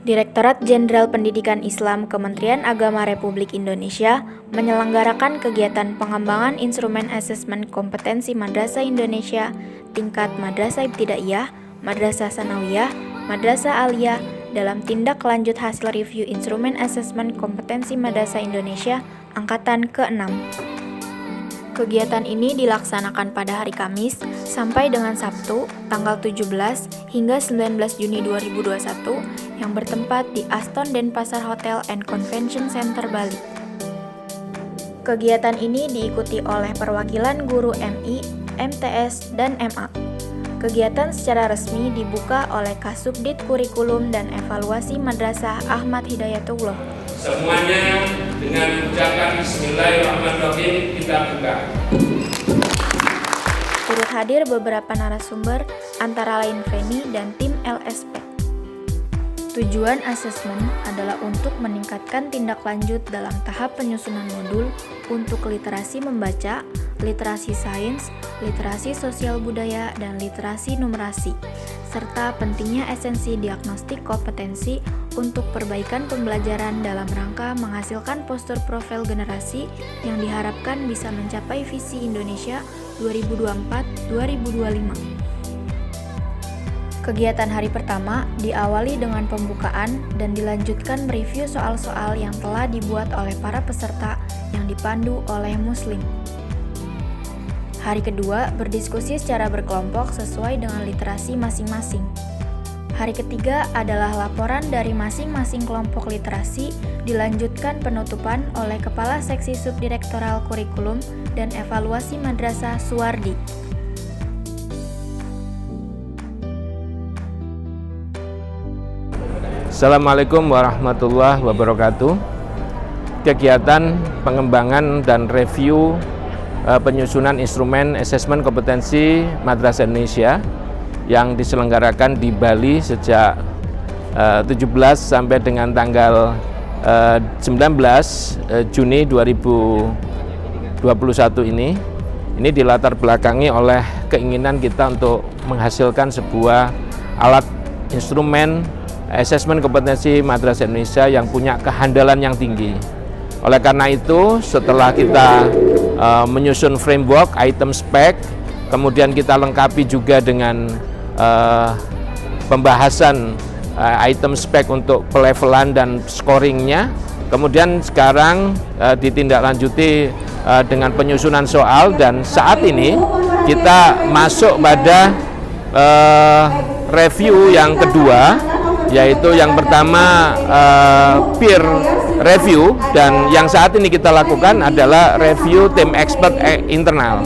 Direktorat Jenderal Pendidikan Islam Kementerian Agama Republik Indonesia menyelenggarakan kegiatan pengembangan instrumen asesmen kompetensi Madrasah Indonesia tingkat Madrasah Ibtidaiyah, Madrasah Sanawiyah, Madrasah Aliyah dalam tindak lanjut hasil review instrumen asesmen kompetensi Madrasah Indonesia angkatan ke-6. Kegiatan ini dilaksanakan pada hari Kamis sampai dengan Sabtu, tanggal 17 hingga 19 Juni 2021 yang bertempat di Aston Denpasar Hotel and Convention Center Bali. Kegiatan ini diikuti oleh perwakilan guru MI, MTS, dan MA. Kegiatan secara resmi dibuka oleh Kasubdit Kurikulum dan Evaluasi Madrasah Ahmad Hidayatullah. Semuanya dengan ucapan Bismillahirrahmanirrahim kita buka. Turut hadir beberapa narasumber antara lain Feni dan tim LSP. Tujuan asesmen adalah untuk meningkatkan tindak lanjut dalam tahap penyusunan modul untuk literasi membaca, literasi sains, literasi sosial budaya, dan literasi numerasi, serta pentingnya esensi diagnostik kompetensi untuk perbaikan pembelajaran dalam rangka menghasilkan postur profil generasi yang diharapkan bisa mencapai visi Indonesia 2024-2025. Kegiatan hari pertama diawali dengan pembukaan dan dilanjutkan mereview soal-soal yang telah dibuat oleh para peserta yang dipandu oleh Muslim. Hari kedua berdiskusi secara berkelompok sesuai dengan literasi masing-masing. Hari ketiga adalah laporan dari masing-masing kelompok literasi, dilanjutkan penutupan oleh Kepala Seksi Subdirektoral Kurikulum dan Evaluasi Madrasah Suwardi. Assalamualaikum warahmatullahi wabarakatuh. Kegiatan pengembangan dan review penyusunan instrumen asesmen kompetensi Madrasah Indonesia yang diselenggarakan di Bali sejak 17 sampai dengan tanggal 19 Juni 2021 ini dilatar belakangi oleh keinginan kita untuk menghasilkan sebuah alat instrumen asesmen kompetensi Madrasah Indonesia yang punya kehandalan yang tinggi. Oleh karena itu, setelah kita menyusun framework, item spec, kemudian kita lengkapi juga dengan pembahasan item spec untuk pelevelan dan scoringnya. Kemudian sekarang ditindaklanjuti dengan penyusunan soal, dan saat ini kita masuk pada review yang kedua, yaitu yang pertama peer review, dan yang saat ini kita lakukan adalah review tim expert internal.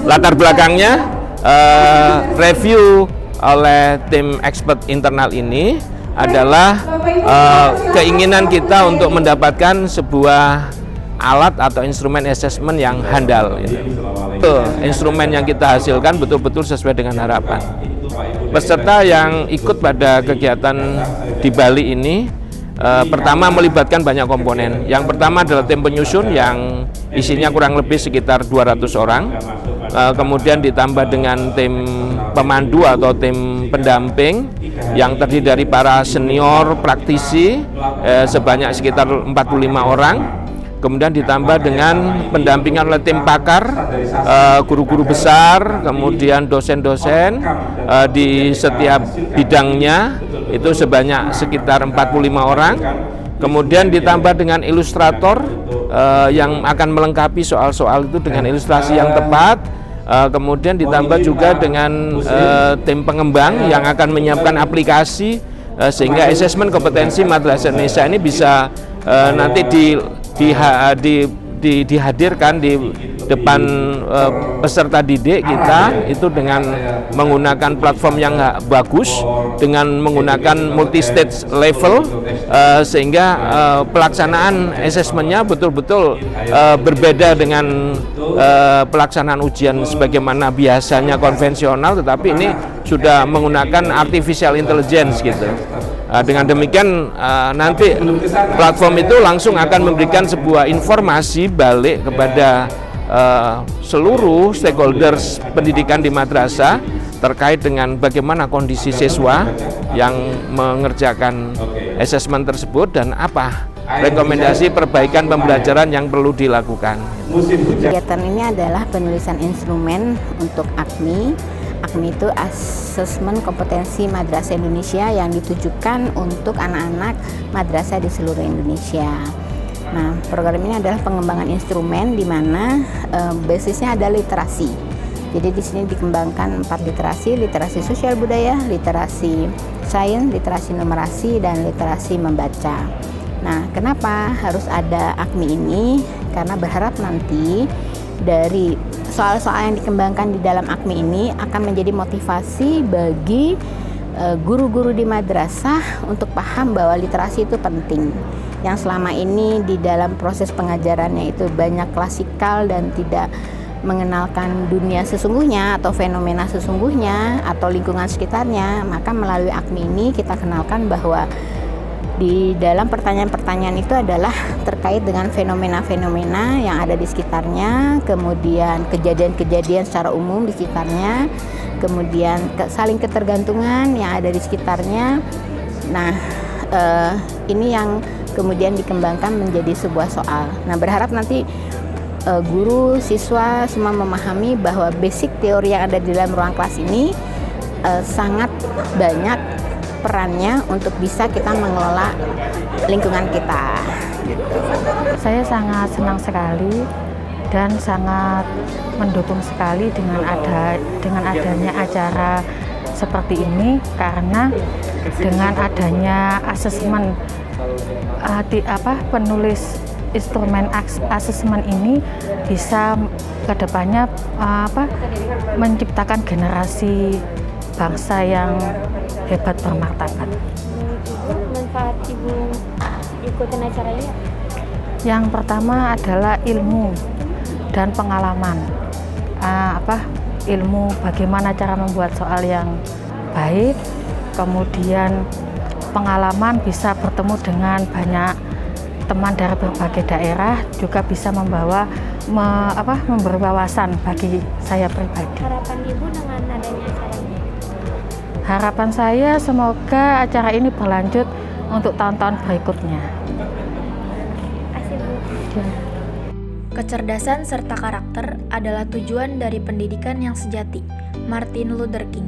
Latar belakangnya review oleh tim expert internal ini adalah keinginan kita untuk mendapatkan sebuah alat atau instrumen assessment yang handal. Instrumen yang kita hasilkan betul-betul sesuai dengan harapan. Peserta yang ikut pada kegiatan di Bali ini pertama melibatkan banyak komponen. Yang pertama adalah tim penyusun yang isinya kurang lebih sekitar 200 orang. Kemudian ditambah dengan tim pemandu atau tim pendamping yang terdiri dari para senior praktisi sebanyak sekitar 45 orang. Kemudian ditambah dengan pendampingan oleh tim pakar, guru-guru besar, kemudian dosen-dosen di setiap bidangnya itu sebanyak sekitar 45 orang. Kemudian ditambah dengan ilustrator yang akan melengkapi soal-soal itu dengan ilustrasi yang tepat. Kemudian ditambah juga dengan tim pengembang yang akan menyiapkan aplikasi sehingga asesmen kompetensi Madrasah Indonesia ini bisa nanti dihadirkan di depan peserta didik kita itu dengan menggunakan platform yang bagus, dengan menggunakan multi-stage level, sehingga pelaksanaan asesmennya betul-betul berbeda dengan pelaksanaan ujian sebagaimana biasanya konvensional, tetapi ini sudah menggunakan artificial intelligence gitu. Dengan demikian nanti platform itu langsung akan memberikan sebuah informasi balik kepada seluruh stakeholders pendidikan di madrasah terkait dengan bagaimana kondisi siswa yang mengerjakan asesmen tersebut dan apa rekomendasi perbaikan pembelajaran yang perlu dilakukan. Kegiatan ini adalah penulisan instrumen untuk AKMI. AKMI itu Asesmen Kompetensi Madrasah Indonesia yang ditujukan untuk anak-anak madrasah di seluruh Indonesia. Nah, program ini adalah pengembangan instrumen di mana basisnya ada literasi. Jadi di sini dikembangkan 4 literasi sosial budaya, literasi sains, literasi numerasi, dan literasi membaca. Nah, kenapa harus ada AKMI ini? Karena berharap nanti dari soal-soal yang dikembangkan di dalam AKMI ini akan menjadi motivasi bagi guru-guru di madrasah untuk paham bahwa literasi itu penting. Yang selama ini di dalam proses pengajarannya itu banyak klasikal dan tidak mengenalkan dunia sesungguhnya atau fenomena sesungguhnya atau lingkungan sekitarnya, maka melalui AKMI ini kita kenalkan bahwa di dalam pertanyaan-pertanyaan itu adalah terkait dengan fenomena-fenomena yang ada di sekitarnya, kemudian kejadian-kejadian secara umum di sekitarnya, kemudian saling ketergantungan yang ada di sekitarnya. Nah, ini yang kemudian dikembangkan menjadi sebuah soal. Nah, berharap nanti guru, siswa semua memahami bahwa basic teori yang ada di dalam ruang kelas ini sangat banyak perannya untuk bisa kita mengelola lingkungan kita. Saya sangat senang sekali dan sangat mendukung sekali dengan adanya acara seperti ini, karena dengan adanya asesmen penulis instrumen asesmen ini bisa kedepannya menciptakan generasi bangsa yang hebat bermartabat. Manfaat Ibu ikutin acara ini? Yang pertama adalah ilmu dan pengalaman. Ilmu bagaimana cara membuat soal yang baik, kemudian pengalaman bisa bertemu dengan banyak teman dari berbagai daerah, juga bisa memberi wawasan bagi saya pribadi. Harapan Ibu dengan adanya acara ini? Harapan saya semoga acara ini berlanjut untuk tahun-tahun berikutnya. Terima kasih, Bu. Kecerdasan serta karakter adalah tujuan dari pendidikan yang sejati. Martin Luther King.